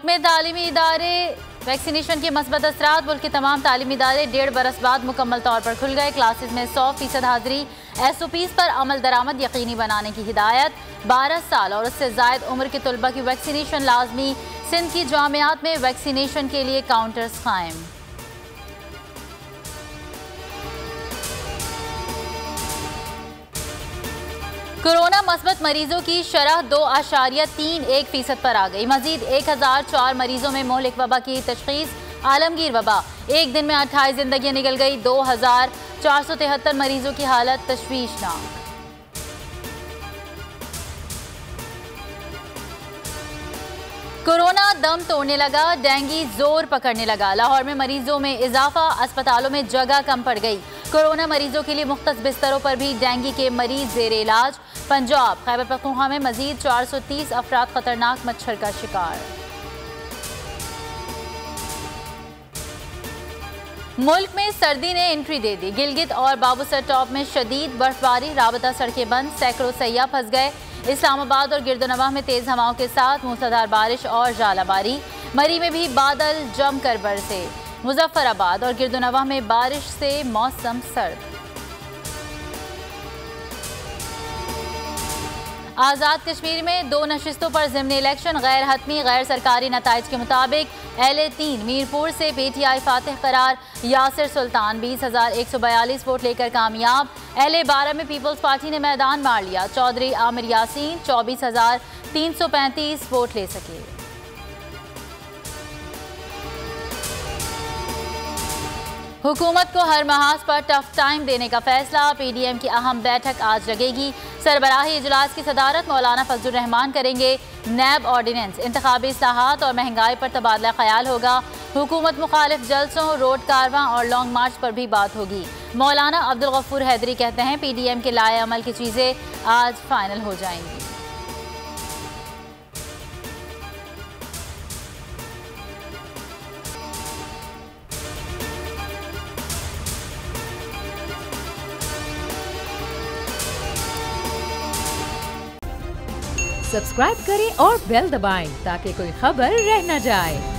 मुल्क में तालीमी इदारे वैक्सीनेशन के मस्बत असरात। मुल्क के तमाम तालीमी इदारे 1.5 बरस बाद मुकम्मल तौर पर खुल गए। क्लासेस में 100% हाजिरी। SOPs पर अमल दरामद यकीनी बनाने की हिदायत। 12 साल और उससे जायद उम्र के तलबा की वैक्सीनेशन लाजमी। सिंध की जामियात में वैक्सीनेशन के लिए काउंटर्स कायम। कोरोना मस्बत मरीजों की शरह 2.31% पर आ गई। मजीद 1004 मरीजों में मोहलिक वबा की तशखीस। आलमगीर वबा, एक दिन में 28 जिंदगियां निकल गई। 2473 मरीजों की हालत तशवीशनाक। कोरोना दम तोड़ने लगा, डेंगू जोर पकड़ने लगा। लाहौर में मरीजों में इजाफा, अस्पतालों में जगह कम पड़ गई। कोरोना मरीजों के लिए मुख्तस बिस्तरों पर भी डेंगू के मरीज जेर इलाज। पंजाब, खैबर पख्तूनख्वा में मजीद 430 अफराद खतरनाक मच्छर का शिकार। मुल्क में सर्दी ने एंट्री दे दी। गिलगित और बाबूसर टॉप में शदीद बर्फबारी, राबता सड़कें बंद, सैकड़ों सैयाह फंस गए। इस्लामाबाद और गिरदोनवाह में तेज हवाओं के साथ मूसलाधार बारिश और जालाबारी। मरी में भी बादल जमकर बरसे। मुजफ्फराबाद और गिरदोनवाह में बारिश से मौसम सर्द। आज़ाद कश्मीर में 2 नशिस्तों पर ज़िमनी इलेक्शन गैर हतमी। गैर सरकारी नताइज के मुताबिक LA3 मीरपुर से PTI फातिह करार। यासिर सुल्तान 20,142 वोट लेकर कामयाब। LA12 में पीपल्स पार्टी ने मैदान मार लिया। चौधरी आमिर यासीन 24,335 वोट ले सके। हुकूमत को हर महाज पर टफ टाइम देने का फैसला। PDM की अहम बैठक आज लगेगी। सरबराही इजलास की सदारत मौलाना फजलुर रहमान करेंगे। नैब ऑर्डिनेंस, इंतखाबी इस्लाहात और महंगाई पर तबादला ख्याल होगा। हुकूमत मुखालिफ जलसों, रोड कारवां और लॉन्ग मार्च पर भी बात होगी। मौलाना अब्दुल गफूर हैदरी कहते हैं PDM के लाए अमल की चीज़ें आज फाइनल हो जाएंगी। सब्सक्राइब करें और बेल दबाएं ताकि कोई खबर रह न जाए।